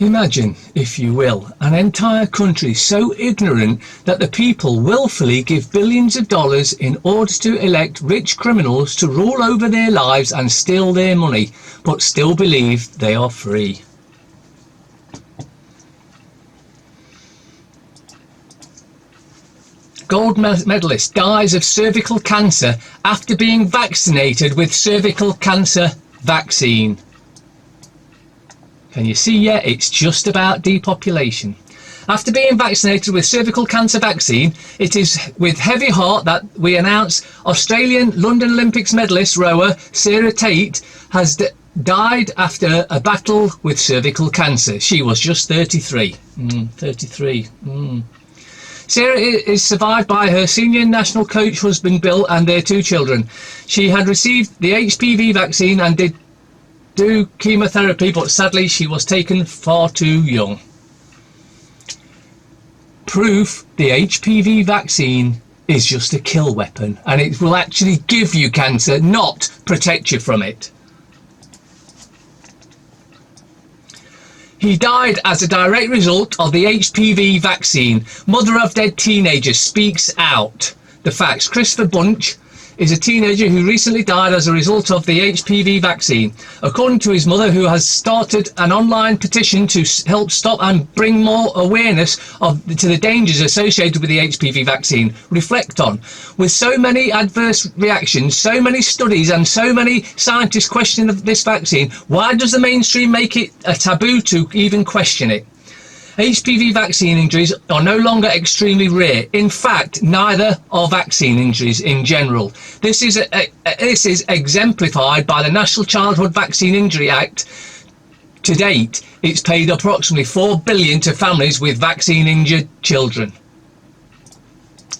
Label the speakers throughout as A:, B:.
A: Imagine, if you will, an entire country so ignorant that the people willfully give billions of dollars in order to elect rich criminals to rule over their lives and steal their money, but still believe they are free. Gold medalist dies of cervical cancer after being vaccinated with cervical cancer vaccine. Can you see yet? It's just about depopulation. After being vaccinated with cervical cancer vaccine, it is with heavy heart that we announce Australian London Olympics medalist rower Sarah Tate has died after a battle with cervical cancer. She was just 33. 33. Sarah is survived by her senior national coach husband Bill and their 2 children. She had received the HPV vaccine and did do chemotherapy, but sadly she was taken far too young. Proof the HPV vaccine is just a kill weapon, and it will actually give you cancer, not protect you from it. He died as a direct result of the HPV vaccine. Mother of dead teenager speaks out. The facts. Christopher Bunch is a teenager who recently died as a result of the HPV vaccine. According to his mother, who has started an online petition to help stop and bring more awareness to the dangers associated with the HPV vaccine. Reflect on. With so many adverse reactions, so many studies and so many scientists questioning this vaccine, why does the mainstream make it a taboo to even question it? HPV vaccine injuries are no longer extremely rare. In fact, neither are vaccine injuries in general. This is exemplified by the National Childhood Vaccine Injury Act. To date, it's paid approximately $4 billion to families with vaccine-injured children.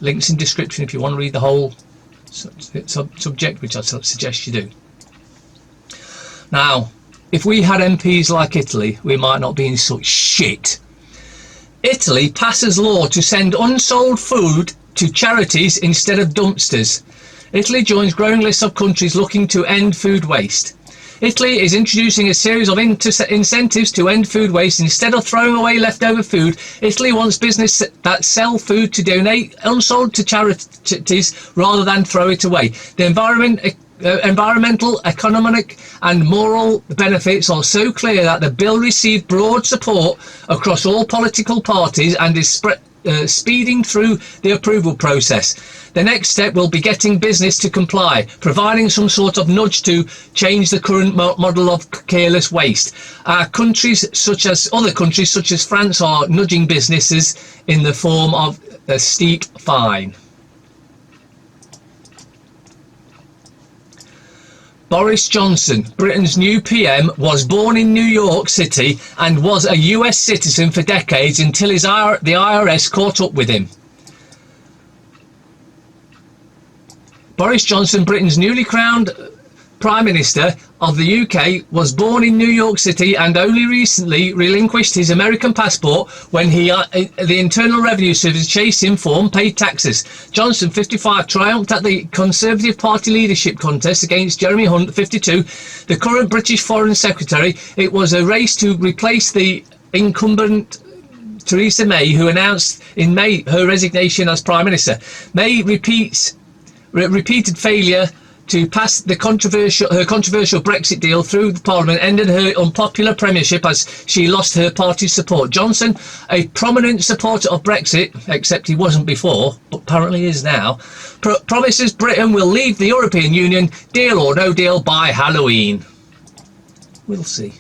A: Links in description if you want to read the whole subject, which I suggest you do. Now, if we had MPs like Italy, we might not be in such shit. Italy passes law to send unsold food to charities instead of dumpsters. Italy joins growing list of countries looking to end food waste. Italy is introducing a series of incentives to end food waste. Instead of throwing away leftover food, Italy wants business that sell food to donate unsold to charities rather than throw it away. The environmental, economic and moral benefits are so clear that the bill received broad support across all political parties and is speeding through the approval process. The next step will be getting business to comply, providing some sort of nudge to change the current model of careless waste. Other countries such as France are nudging businesses in the form of a steep fine. Boris Johnson, Britain's new PM, was born in New York City and was a US citizen for decades until the IRS caught up with him. Boris Johnson, Britain's newly crowned Prime Minister of the UK, was born in New York City and only recently relinquished his American passport when the Internal Revenue Service chased him for unpaid taxes. Johnson, 55, triumphed at the Conservative Party leadership contest against Jeremy Hunt, 52, the current British Foreign Secretary. It was a race to replace the incumbent Theresa May, who announced in May her resignation as Prime Minister. May repeated failure to pass her controversial Brexit deal through the Parliament ended her unpopular premiership as she lost her party's support. Johnson, a prominent supporter of Brexit, except he wasn't before, but apparently is now, promises Britain will leave the European Union, deal or no deal, by Halloween. We'll see.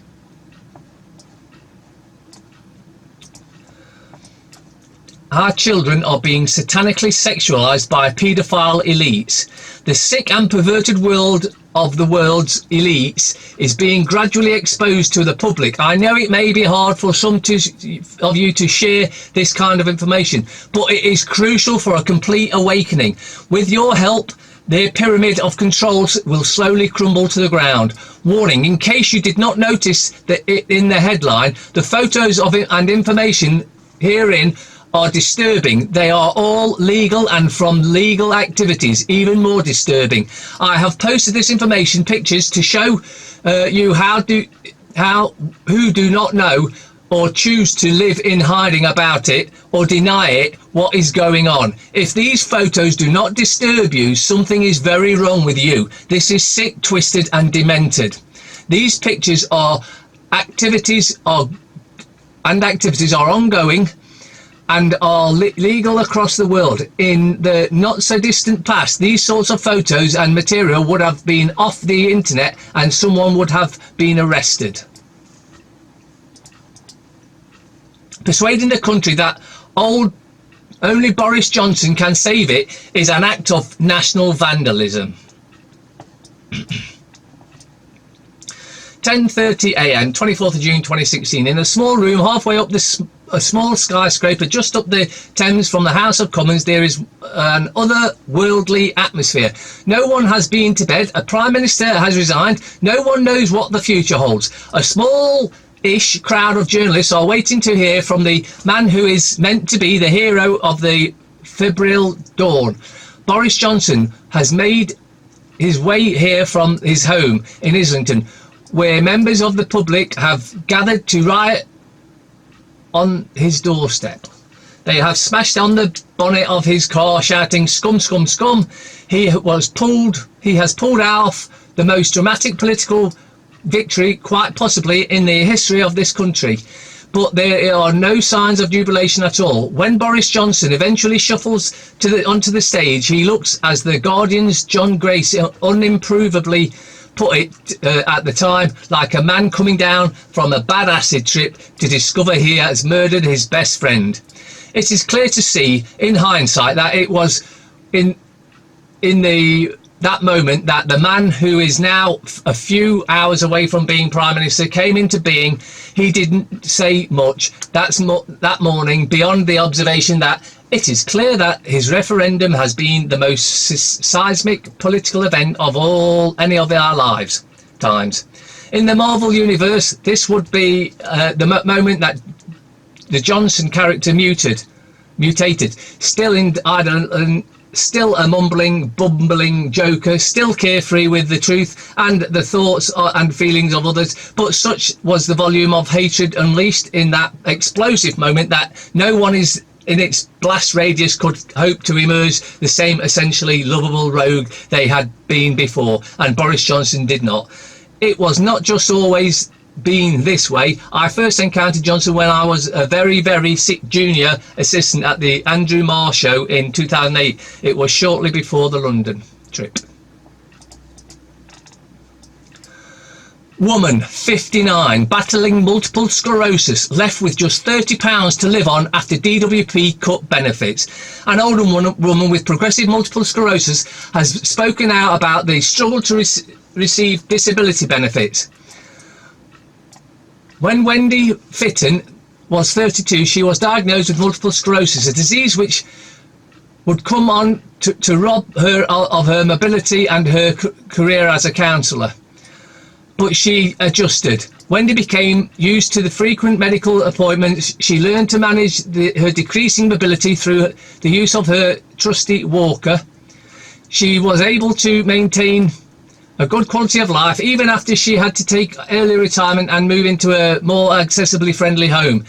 A: Our children are being satanically sexualized by pedophile elites. The sick and perverted world of the world's elites is being gradually exposed to the public. I know it may be hard for some of you to share this kind of information, but it is crucial for a complete awakening. With your help, their pyramid of controls will slowly crumble to the ground. Warning, in case you did not notice that in the headline, the photos of it and information herein are disturbing. They are all legal and from legal activities, even more disturbing. I have posted this information, pictures, to show you who do not know or choose to live in hiding about it or deny it, what is going on? If these photos do not disturb you, something is very wrong with you. This is sick, twisted and demented. These pictures are activities are ongoing and are legal across the world. In the not so distant past, these sorts of photos and material would have been off the internet and someone would have been arrested. Persuading the country that only Boris Johnson can save it is an act of national vandalism. 10:30 a.m. 24th of June 2016, in a small room halfway up a small skyscraper just up the Thames from the House of Commons, there is an otherworldly atmosphere. No one has been to bed. A Prime Minister has resigned. No one knows what the future holds. A small-ish crowd of journalists are waiting to hear from the man who is meant to be the hero of the febrile dawn. Boris Johnson has made his way here from his home in Islington, where members of the public have gathered to riot on his doorstep. They have smashed on the bonnet of his car, shouting "Scum, scum, scum." He has pulled off the most dramatic political victory quite possibly in the history of this country. But there are no signs of jubilation at all. When Boris Johnson eventually shuffles onto the stage, he looks, as the Guardian's John Grace unimprovably put it at the time, like a man coming down from a bad acid trip to discover he has murdered his best friend. It is clear to see, in hindsight, that it was in that moment that the man who is now a few hours away from being Prime Minister came into being. He didn't say much that morning beyond the observation that it is clear that his referendum has been the most seismic political event of any of our times. In the Marvel universe, this would be the moment that the Johnson character mutated, still a mumbling, bumbling joker, still carefree with the truth and the thoughts and feelings of others, but such was the volume of hatred unleashed in that explosive moment that no one is in its blast radius could hope to emerge the same essentially lovable rogue they had been before, and Boris Johnson did not. It was not just always been this way. I first encountered Johnson when I was a very, very sick junior assistant at the Andrew Marr show in 2008. It was shortly before the London trip. Woman, 59, battling multiple sclerosis, left with just £30 to live on after DWP cut benefits. An older woman with progressive multiple sclerosis has spoken out about the struggle to receive disability benefits. When Wendy Fitton was 32, she was diagnosed with multiple sclerosis, a disease which would come on to rob her of her mobility and her career as a counsellor. But she adjusted. Wendy became used to the frequent medical appointments. She learned to manage her decreasing mobility through the use of her trusty walker. She was able to maintain a good quality of life even after she had to take early retirement and move into a more accessibly friendly home.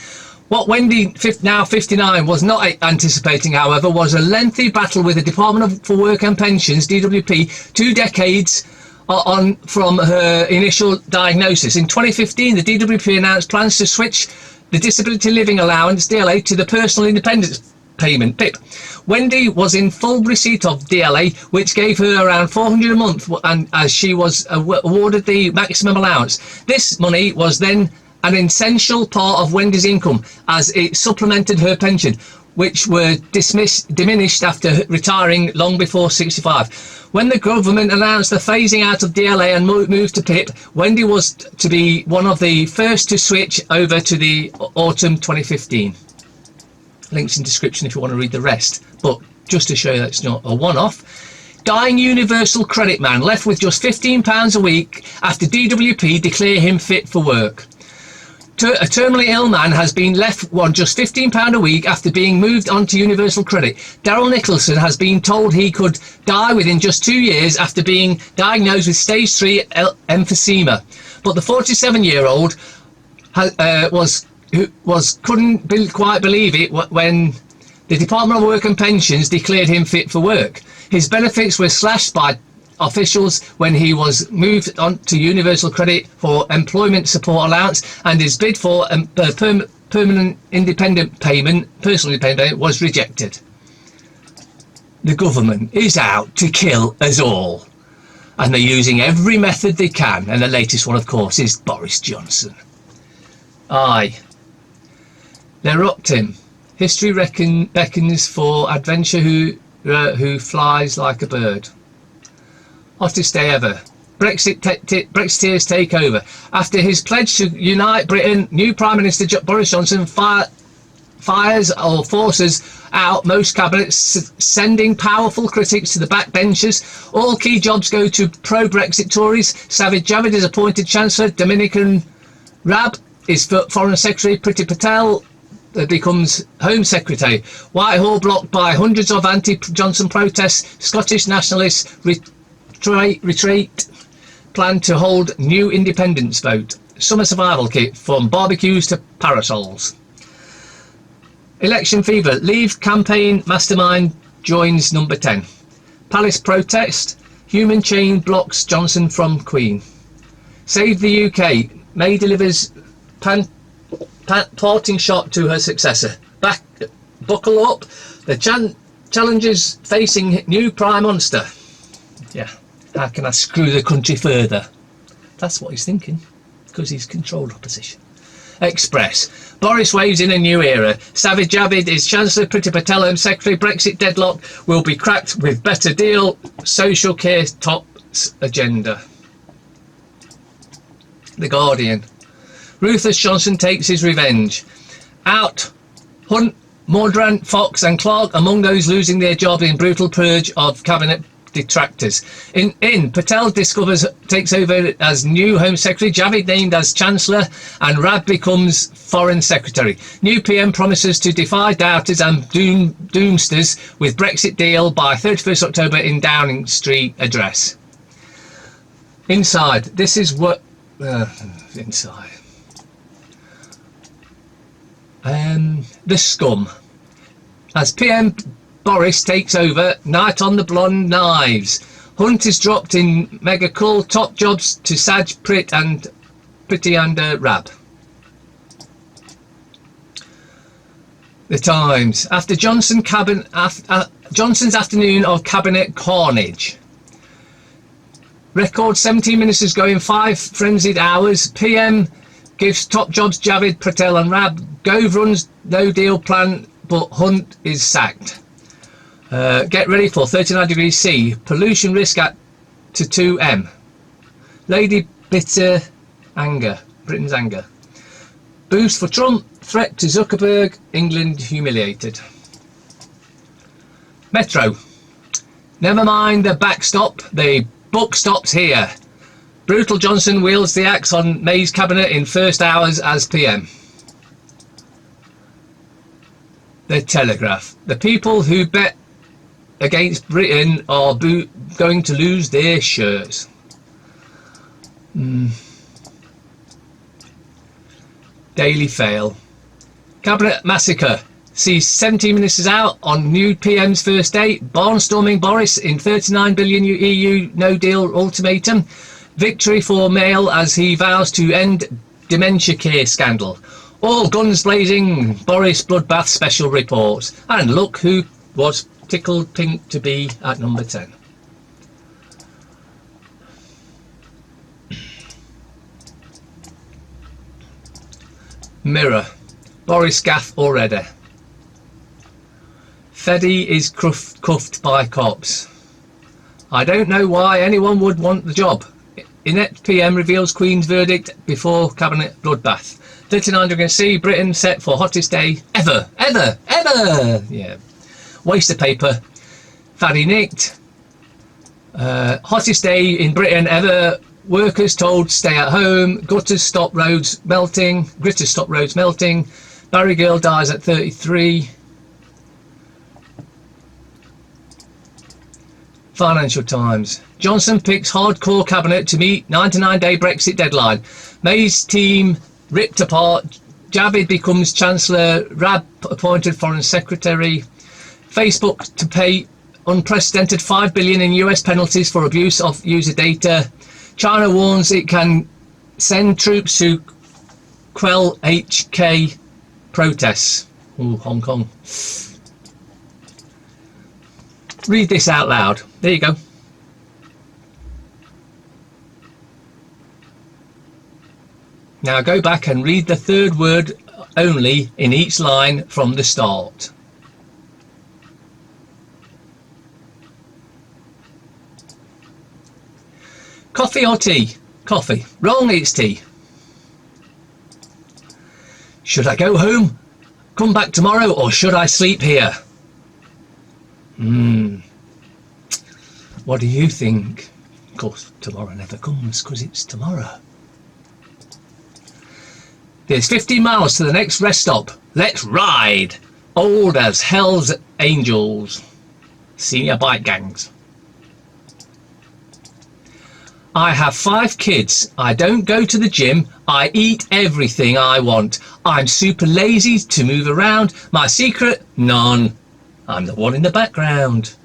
A: What Wendy, now 59, was not anticipating, however, was a lengthy battle with the Department for Work and Pensions, DWP, 2 decades on from her initial diagnosis. In 2015, the DWP announced plans to switch the Disability Living Allowance, DLA, to the Personal Independence Payment, PIP. Wendy was in full receipt of DLA, which gave her around $400 a month, and as she was awarded the maximum allowance. This money was then an essential part of Wendy's income, as it supplemented her pension, which were diminished after retiring long before 65. When the government announced the phasing out of DLA and moved to PIP, Wendy was to be one of the first to switch over to the autumn 2015. Links in description if you want to read the rest, but just to show you that it's not a one-off. Dying universal credit man left with just £15 a week after DWP declare him fit for work. A terminally ill man has been left on just £15 a week after being moved on to universal credit. Daryl Nicholson has been told he could die within just 2 years after being diagnosed with stage 3 emphysema. But the 47-year-old was couldn't quite believe it when the Department of Work and Pensions declared him fit for work. His benefits were slashed by officials when he was moved on to universal credit for employment support allowance, and his bid for permanent independent payment, personal independent, was rejected. The government is out to kill us all, and they're using every method they can, and the latest one, of course, is Boris Johnson. Aye, they're up to him. History beckons for adventure who flies like a bird. Hottest day ever. Brexiteers take over. After his pledge to unite Britain, new Prime Minister Boris Johnson fires or forces out most cabinets, sending powerful critics to the backbenchers. All key jobs go to pro-Brexit Tories. Sajid Javid is appointed Chancellor. Dominican Raab is Foreign Secretary. Priti Patel becomes Home Secretary. Whitehall blocked by hundreds of anti-Johnson protests. Scottish nationalists retreat. Plan to hold new independence vote. Summer survival kit from barbecues to parasols. Election fever. Leave campaign mastermind joins number 10. Palace protest. Human chain blocks Johnson from Queen. Save the UK. May delivers parting shot to her successor. Buckle up. The challenges facing new Prime Minister. Yeah. How can I screw the country further? That's what he's thinking, because he's controlled opposition. Express. Boris waves in a new era. Sajid Javid is Chancellor. Priti Patel Home Secretary. Brexit deadlock will be cracked with better deal. Social care tops agenda. The Guardian. Ruthless Johnson takes his revenge. Out. Hunt, Mordaunt, Fox and Clark among those losing their job in brutal purge of cabinet detractors. In Patel takes over as new Home Secretary, Javid named as Chancellor, and Raab becomes Foreign Secretary. New PM promises to defy doubters and doomsters with Brexit deal by 31st October in Downing Street address. Inside. This is what... inside. The scum. As PM Boris takes over, night on the blonde knives. Hunt is dropped in Megacool. Top jobs to Saj, Priti and Raab. The Times. After Johnson's afternoon of cabinet carnage. Record 17 ministers going 5 frenzied hours. PM gives top jobs Javid, Patel and Raab. Gove runs no deal plan, but Hunt is sacked. Get ready for 39 degrees C. Pollution risk at to 2M. Lady bitter anger. Britain's anger. Boost for Trump. Threat to Zuckerberg. England humiliated. Metro. Never mind the backstop. The buck stops here. Brutal Johnson wields the axe on May's cabinet in first hours as PM. The Telegraph. The people who bet against Britain are going to lose their shirts. Daily Fail. Cabinet massacre. Sees 17 ministers out on new PM's first day. Barnstorming Boris in 39 billion EU no-deal ultimatum. Victory for Mail as he vows to end dementia care scandal. All guns blazing. Boris bloodbath special report. And look who was tickled pink to be at number 10. Mirror. Boris gaff already. Feddy is cuffed by cops. I don't know why anyone would want the job. Inept PM reveals Queen's verdict before cabinet bloodbath. 39 degrees C. Britain set for hottest day ever. Yeah. Waste of paper. Faddy nicked. Hottest day in Britain ever. Workers told stay at home. Gritters stop roads melting. Barry girl dies at 33. Financial Times. Johnson picks hardcore cabinet to meet 99-day Brexit deadline. May's team ripped apart. Javid becomes Chancellor, Rab appointed Foreign Secretary, Facebook to pay unprecedented $5 billion in US penalties for abuse of user data, China warns it can send troops to quell HK protests. Ooh, Hong Kong. Read this out loud. There you go. Now go back and read the third word only in each line from the start. Coffee or tea? Coffee. Wrong, it's tea. Should I go home, come back tomorrow, or should I sleep here? What do you think? Of course, tomorrow never comes because it's tomorrow. There's 50 miles to the next rest stop. Let's ride. Old as Hell's Angels. Senior bike gangs. I have 5 kids. I don't go to the gym. I eat everything I want. I'm super lazy to move around. My secret? None. I'm the one in the background.